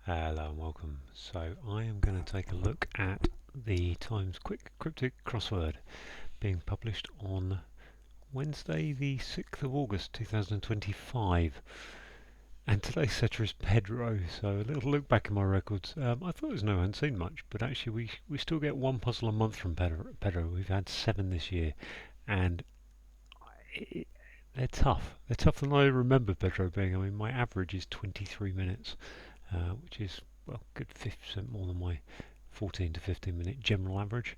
Hello and welcome. So I am going to take a look at the Times Cryptic crossword being published on Wednesday the 6th of August 2025, and today's setter is Pedro. So a little look back in my records. I thought there was no one seen much, but actually we still get one puzzle a month from Pedro. We've had 7 this year, and it, they're tough. They're tougher than I remember Pedro being. I mean, my average is 23 minutes. Which is, well, good 50% more than my 14 to 15 minute general average.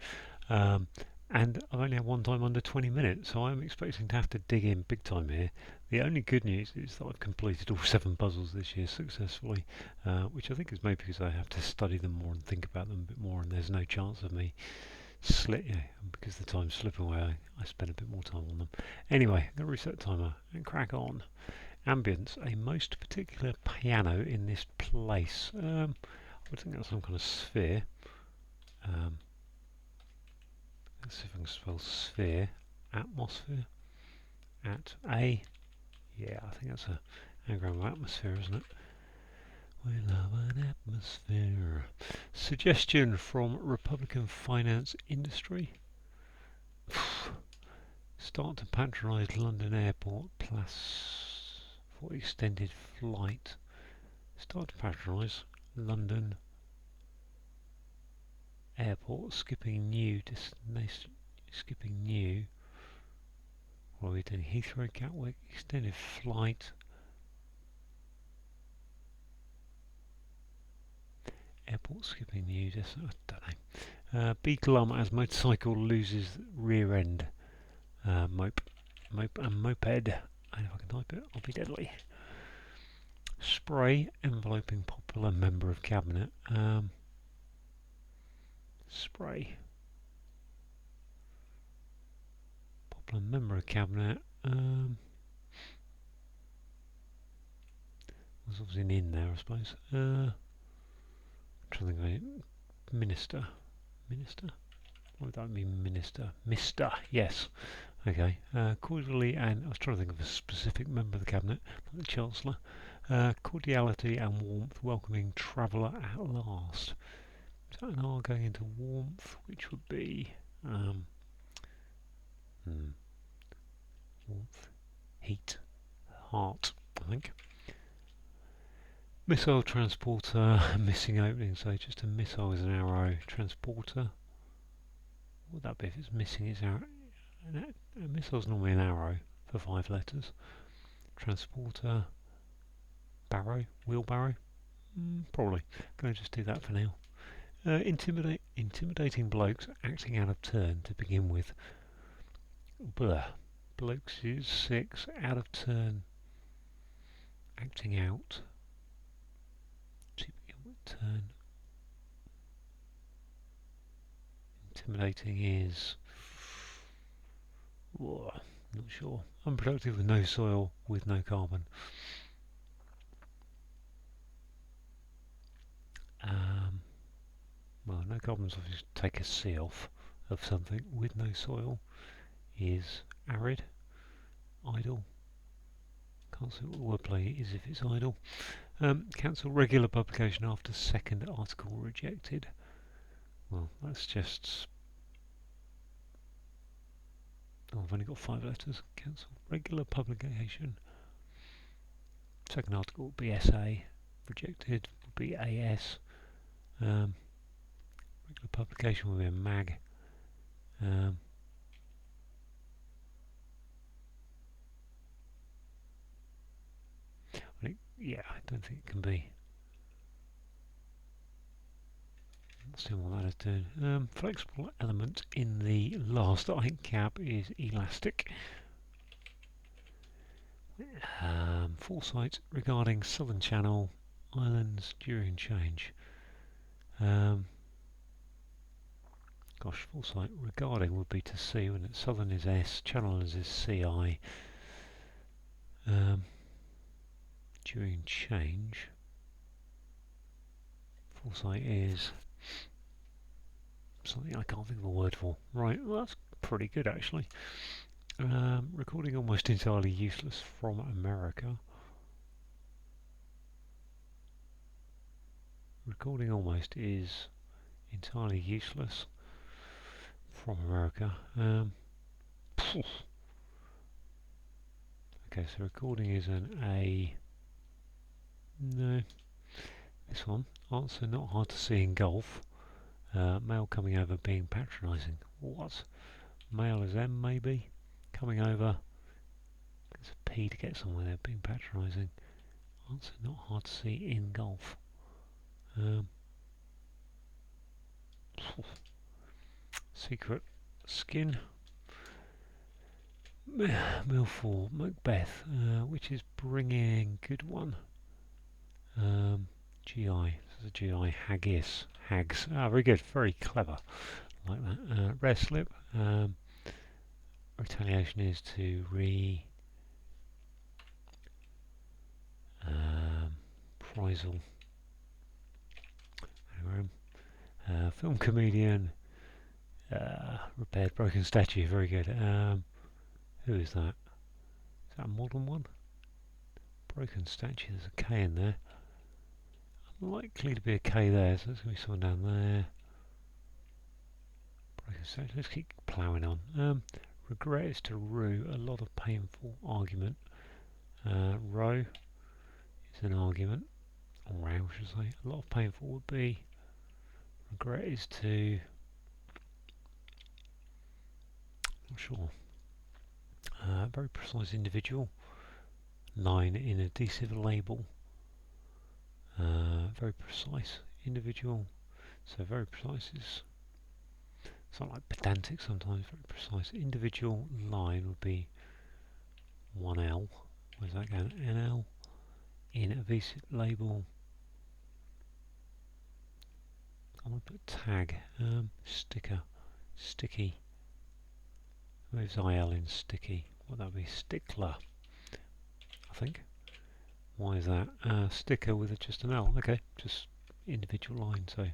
Um, and I've only had one time under 20 minutes, so I'm expecting to have to dig in big time here. The only good news is that I've completed all 7 puzzles this year successfully, which I think is maybe because I have to study them more and think about them a bit more, and there's no chance of me because the time's slipping away, I spend a bit more time on them. Anyway, I'm going to reset the timer and crack on. Ambience, a most particular piano in this place. I would think that's some kind of sphere. Let's see if I can spell sphere. Atmosphere. Yeah, I think that's an anagram of atmosphere, isn't it? We love an atmosphere. Suggestion from Republican finance industry. Start to patronise London airport plus for extended flight. Start to patronise London airport, skipping new destination, skipping new. What are we doing? Heathrow, Gatwick, extended flight. Airport skipping new. I don't know. Be glum as motorcycle loses rear end. Mope and moped. And if I can type it, I'll be deadly. Spray enveloping popular member of cabinet. Spray. Popular member of cabinet. Was obviously an in there, I suppose. I'm trying to think of it. Minister. Minister? What would that mean, minister? Mister, yes. Okay. Cordially, and I was trying to think of a specific member of the cabinet, not the Chancellor. Cordiality and warmth, welcoming traveller at last. Is that an R going into warmth, which would be warmth, heat, heart, I think. Missile transporter, missing opening, so just a missile is an arrow. Transporter, what would that be if it's missing its arrow? A missile's normally an arrow for 5 letters. Transporter, barrow, wheelbarrow, probably. Going to just do that for now. Intimidating blokes acting out of turn to begin with. Blah. Blokes is 6, out of turn, acting out. To begin with, turn. Intimidating is... Whoa, not sure. Unproductive with no soil, with no carbon. Well, no carbon's obviously take a C off of something. With no soil is arid, idle. Can't see what wordplay is if it's idle. Cancel regular publication after second article rejected. Well, that's just... Oh, I've only got 5 letters. Cancel regular publication. Second article would be SA. Rejected would be AS. Regular publication will be a mag. Yeah, I don't think it can be. Let's see what that is doing. Flexible element in the last ink cap is elastic. Foresight regarding Southern Channel Islands during change. Gosh, foresight regarding would be to see, when it Southern is S, Channel is CI. During change, foresight is something I can't think of a word for. Right, well, that's pretty good actually. Recording almost entirely useless from America. recording almost is entirely useless from America. Okay, so recording is an A. No. This one, answer not hard to see in golf. Male coming over being patronising. What? Male is M maybe? Coming over. It's a P to get somewhere there, being patronising. Answer not hard to see in golf. Secret skin. Mill for Macbeth, which is bringing good one. GI, this is a GI haggis, hags. Ah, very good, very clever, like that. Rare slip. Retaliation is to reprisal. Film comedian. Repaired broken statue, very good. Who is that? Is that a modern one? Broken statue, there's a K in there. Unlikely to be a K there, so there's going to be someone down there. Broken statue, let's keep ploughing on. Regret is to rue, a lot of painful argument. Row is an argument, or row should I say. A lot of painful would be. Regret is to. Not sure. Very precise individual. Line in adhesive label. Very precise individual. So very precise is. It's not like pedantic sometimes. Very precise individual line would be 1L. Where's that going? NL. In adhesive label. I'm going to put tag. Sticker. Sticky. Where's IL in sticky? What would that be? Stickler, I think. Why is that? Sticker with just an L. Okay, just individual line. So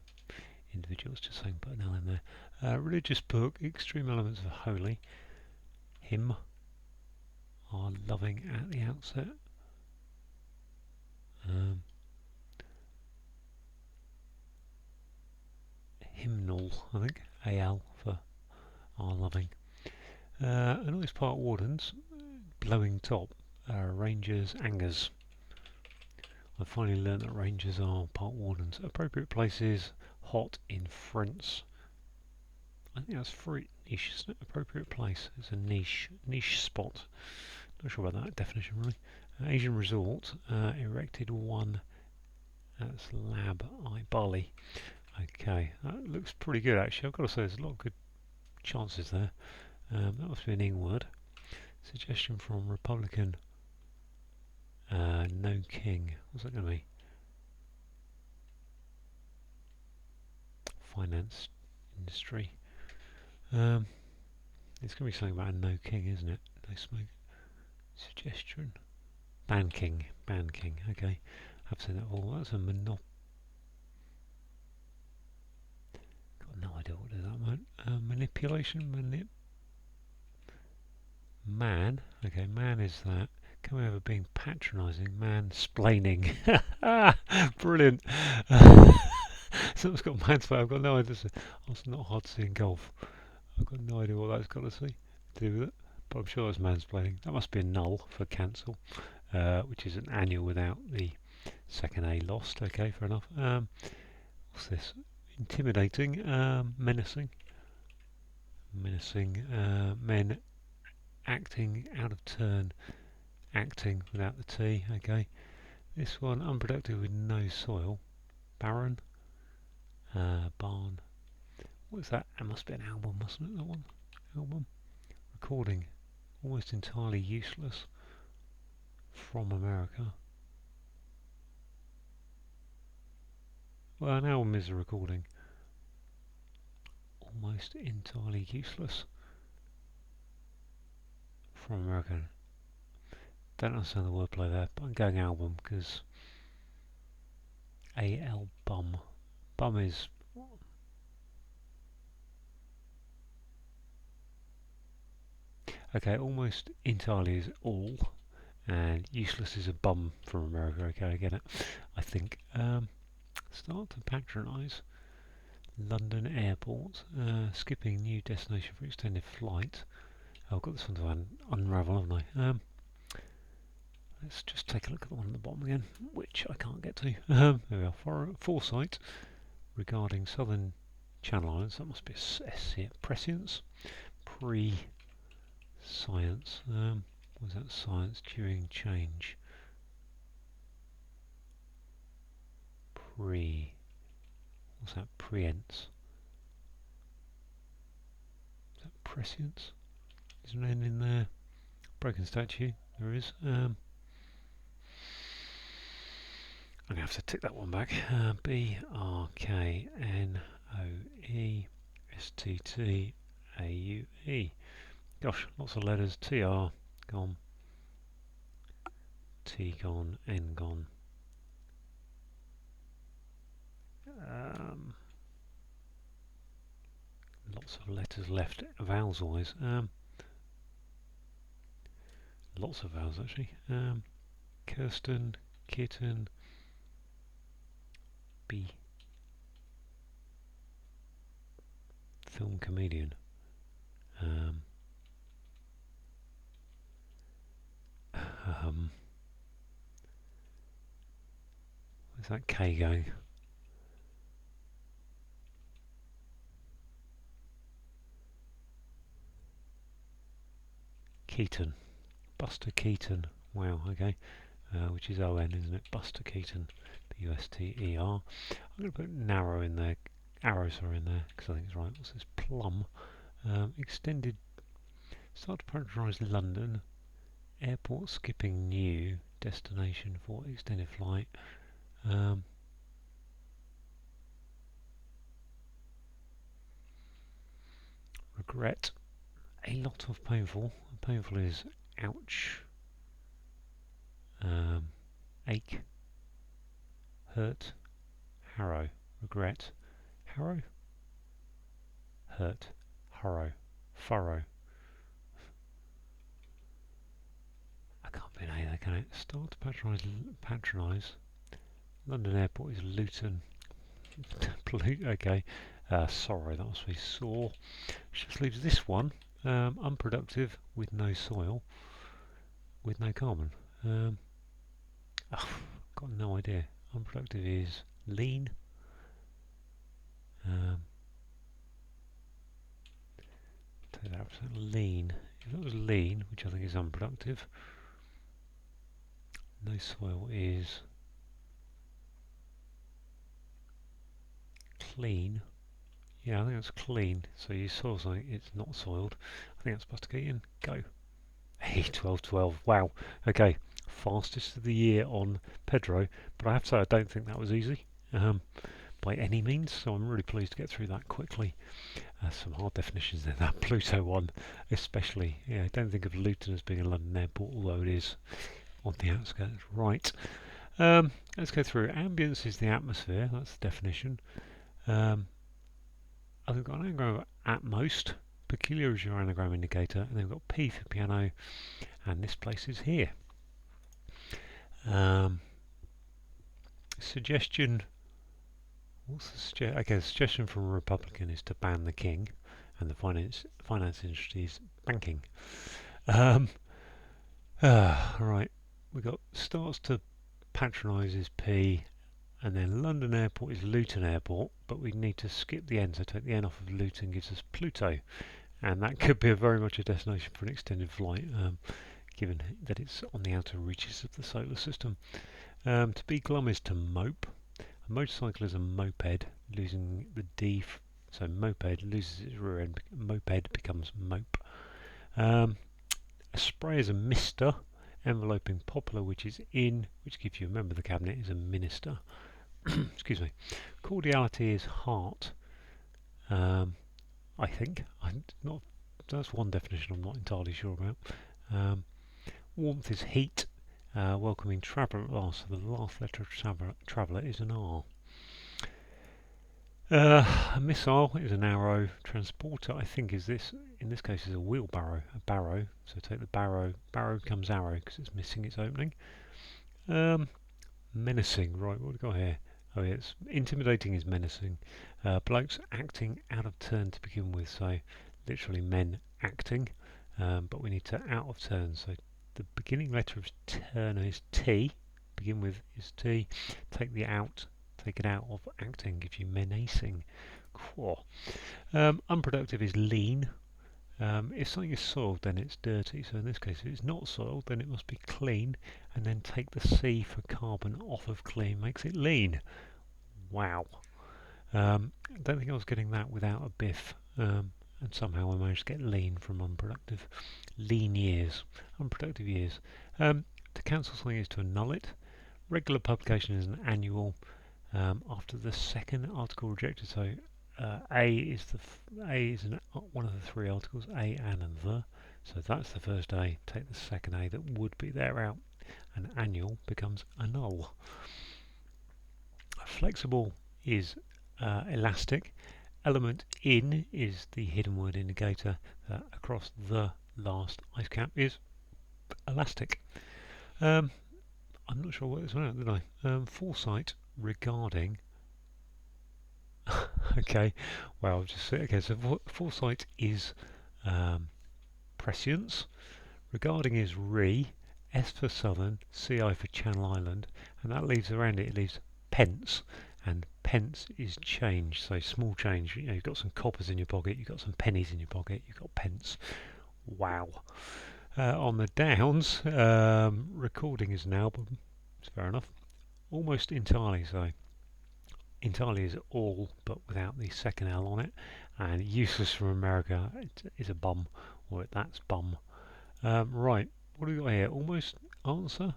individuals just saying put an L in there. Religious book, extreme elements of holy. Hymn are loving at the outset. Hymnal, I think. AL for are loving. And all these part wardens, blowing top, rangers, angers. I finally learned that rangers are part wardens. Appropriate places, hot in France. I think that's French, isn't it? Appropriate place. It's a niche spot. Not sure about that definition really. Asian resort, erected one. That's Lab I Bali. Okay, that looks pretty good actually. I've got to say there's a lot of good chances there. That must be an Ing word. Suggestion from Republican. No king. What's that going to be? Finance industry. It's going to be something about a no king, isn't it? No smoke. Suggestion. Banking. Okay. I've seen that all. That's a monop. Got no idea what is that meant. Manipulation. Man. Okay, man is that. Coming over being patronising. Mansplaining. Brilliant. Someone's got mansplaining. I've got no idea. It's not hard to see in golf. I've got no idea what that's got to do with it. But I'm sure that's mansplaining. That must be a null for cancel, which is an annual without the second A lost. Okay, fair enough. What's this? Intimidating. Menacing. Men acting out of turn. Acting without the T. Okay. This one, unproductive with no soil. Barren. Barn. What is that? That must be an album, mustn't it? That one? Album. Recording. Almost entirely useless. From America. Well, an album is a recording. Almost entirely useless. From America. Don't understand the wordplay there, but I'm going album because AL bum. Bum is. Okay, almost entirely is all, and useless is a bum from America. Okay, I get it. I think. Start to patronise London Airport. Skipping new destination for extended flight. Oh, I've got this one to unravel, haven't I? Let's just take a look at the one at the bottom again, which I can't get to. There we are. Foresight regarding Southern Channel Islands. That must be S here. Prescience. Pre-science. Was that science during change? What's that? Preence. Is that prescience? Is there an N in there? Broken statue. There is. I'm going to have to tick that one back. BRKNOESTTAUE. Gosh, lots of letters. TR gone. T gone. N gone. Lots of letters left, vowels wise. Lots of vowels actually. Kirsten, kitten, B. Film comedian. Where's that K going? Keaton. Buster Keaton. Wow, okay. Which is O-N, isn't it? Buster Keaton. B-U-S-T-E-R. I'm going to put narrow in there. Arrows are in there, because I think it's right. What's this? Plum. Extended. Start to patronise London. Airport skipping new. Destination for extended flight. Regret. A lot of painful. Painful is ouch. Ache. Hurt. Harrow. Regret. Harrow. Hurt. Harrow. Furrow. I can't be an A there, can it? Start to patronise. London Airport is Luton. Okay. Sorry, that must be sore. Which just leaves this one. Unproductive with no soil. With no carbon. Got no idea. Unproductive is lean. Take that percent lean. If that was lean, which I think is unproductive, no soil is clean. Yeah, I think that's clean. So you soil something, it's not soiled. I think that's Buster Keaton. Go. Hey, 12-12. Wow. Okay. Fastest of the year on Pedro. But I have to say, I don't think that was easy. By any means. So I'm really pleased to get through that quickly. Some hard definitions there. That Pluto one, especially. Yeah, I don't think of Luton as being a London airport, although it is on the outskirts. Right. Let's go through. Ambience is the atmosphere. That's the definition. I think we've got an anagram at most. Peculiar is your anagram indicator, and then we've got P for piano, and this place is here. Suggestion. What's the suggestion? Okay, the suggestion from a Republican is to ban the king, and the finance industry is banking. Right, we've got starts to patronise is P, and then London Airport is Luton Airport, but we need to skip the N, so take the N off of Luton gives us Pluto. And that could be very much a destination for an extended flight, given that it's on the outer reaches of the solar system. To be glum is to mope. A motorcycle is a moped, losing the D, so moped loses its rear end, moped becomes mope. A spray is a mister, enveloping poplar, which is in, which gives you a member of the cabinet is a minister. Excuse me. Cordiality is heart. I think. That's one definition I'm not entirely sure about. Warmth is heat. Welcoming traveller at last. So the last letter of traveller is an R. A missile is an arrow. Transporter, I think, is this. In this case, is a wheelbarrow. A barrow. So take the barrow. Barrow becomes arrow because it's missing its opening. Menacing. Right, what have we got here? Oh yes, intimidating is menacing. Blokes acting out of turn to begin with, so literally men acting, but we need to out of turn. So the beginning letter of turn is T. Begin with is T. Take the out. Take it out of acting gives you menacing. Cool. Unproductive is lean. If something is soiled, then it's dirty. So in this case, if it's not soiled, then it must be clean. And then take the C for carbon off of clean makes it lean. Wow. I don't think I was getting that without a biff. And somehow I managed to get lean from unproductive. Lean years. Unproductive years. To cancel something is to annul it. Regular publication is an annual. After the second article rejected, so A is one of the three articles, A, an, and the. So that's the first A. Take the second A that would be there out, and annual becomes annul. Flexible is elastic. Element in is the hidden word indicator that across the last ice cap is elastic. I'm not sure what this one out, did I? Foresight regarding. Okay, well, just okay. So foresight is prescience. Regarding is S for southern, CI for Channel Island, and that leaves around it. It leaves pence, and pence is change. So small change. You know, you've got some coppers in your pocket, you've got some pennies in your pocket, you've got pence. Wow. On the downs, recording is an album. It's fair enough. Almost entirely so. Entirely is all, but without the second L on it. And useless from America is a bum, or that's bum. Right, what do we got here? Almost answer.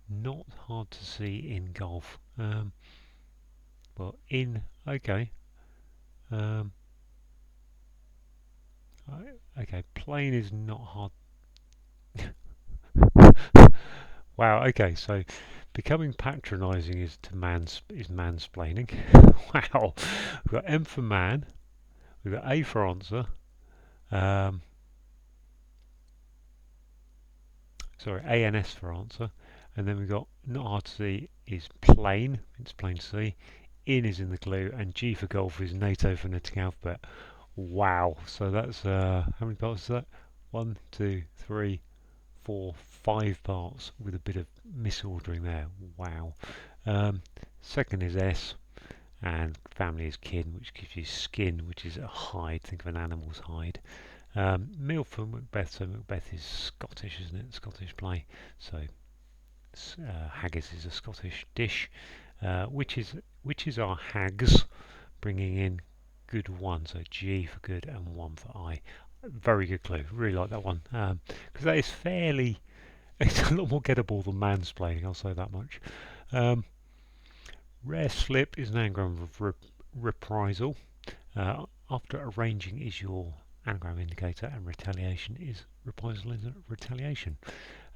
Not hard to see in golf. Well, in, okay. Okay, plain is not hard. Wow, okay, so becoming patronising is mansplaining. Wow, we've got M for man, we've got A for answer. Sorry, A and S for answer, and then we've got not hard to see is plain. It's plain to see. In is in the clue, and G for golf is NATO phonetic alphabet. Wow, so that's how many parts is that? 1, 2, 3, 4, 5 parts with a bit of misordering there. Wow. Second is S, and family is kin, which gives you skin, which is a hide. Think of an animal's hide. Meal for Macbeth, so Macbeth is Scottish, isn't it? Scottish play. So haggis is a Scottish dish. Which is our hags, bringing in good one. So G for good and one for I. Very good clue. Really like that one because that is fairly. It's a lot more gettable than mansplaining. I'll say that much. Rare slip is an anagram of reprisal. After arranging is your anagram indicator, and retaliation is reprisal is retaliation.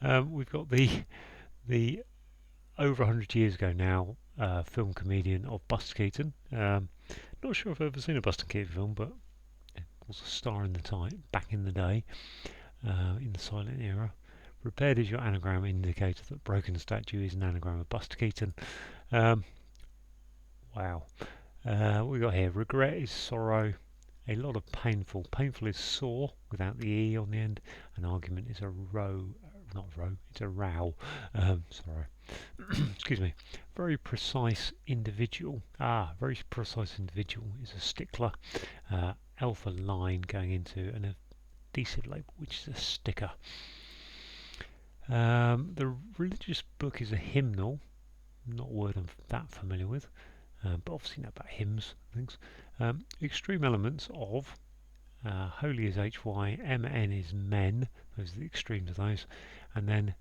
We've got the over 100 years ago now film comedian of Buster Keaton. Not sure if I've ever seen a Buster Keaton film, but it was a star in the time back in the day, in the silent era. Prepared is your anagram indicator that broken statue is an anagram of Buster Keaton. Wow. What we got here? Regret is sorrow. A lot of painful. Painful is sore without the E on the end. An argument is a not row, it's a row. Sorry. Excuse me. Very precise individual. Very precise individual is a stickler. Alpha line going into an adhesive label, which is a sticker. The religious book is a hymnal. Not a word I'm that familiar with. But obviously know about hymns and things. Extreme elements of holy is HY, MN is men, those are the extremes of those, and then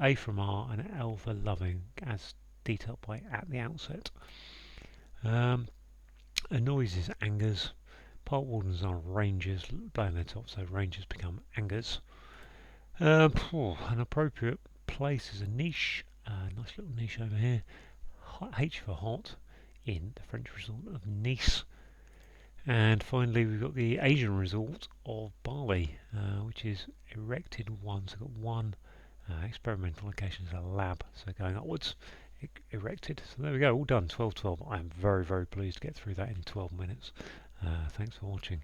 A from R and L for loving, as detailed by at the outset. Annoys is angers, part wardens are rangers, blowing their top, so rangers become angers. An appropriate place is a niche, nice little niche over here. H for hot, in the French resort of Nice. And finally we've got the Asian resort of Bali, which is erected one. So we've got one experimental location as a lab, so going upwards. erected. So there we go, all done, 12:12. I'm very, very pleased to get through that in 12 minutes. Thanks for watching.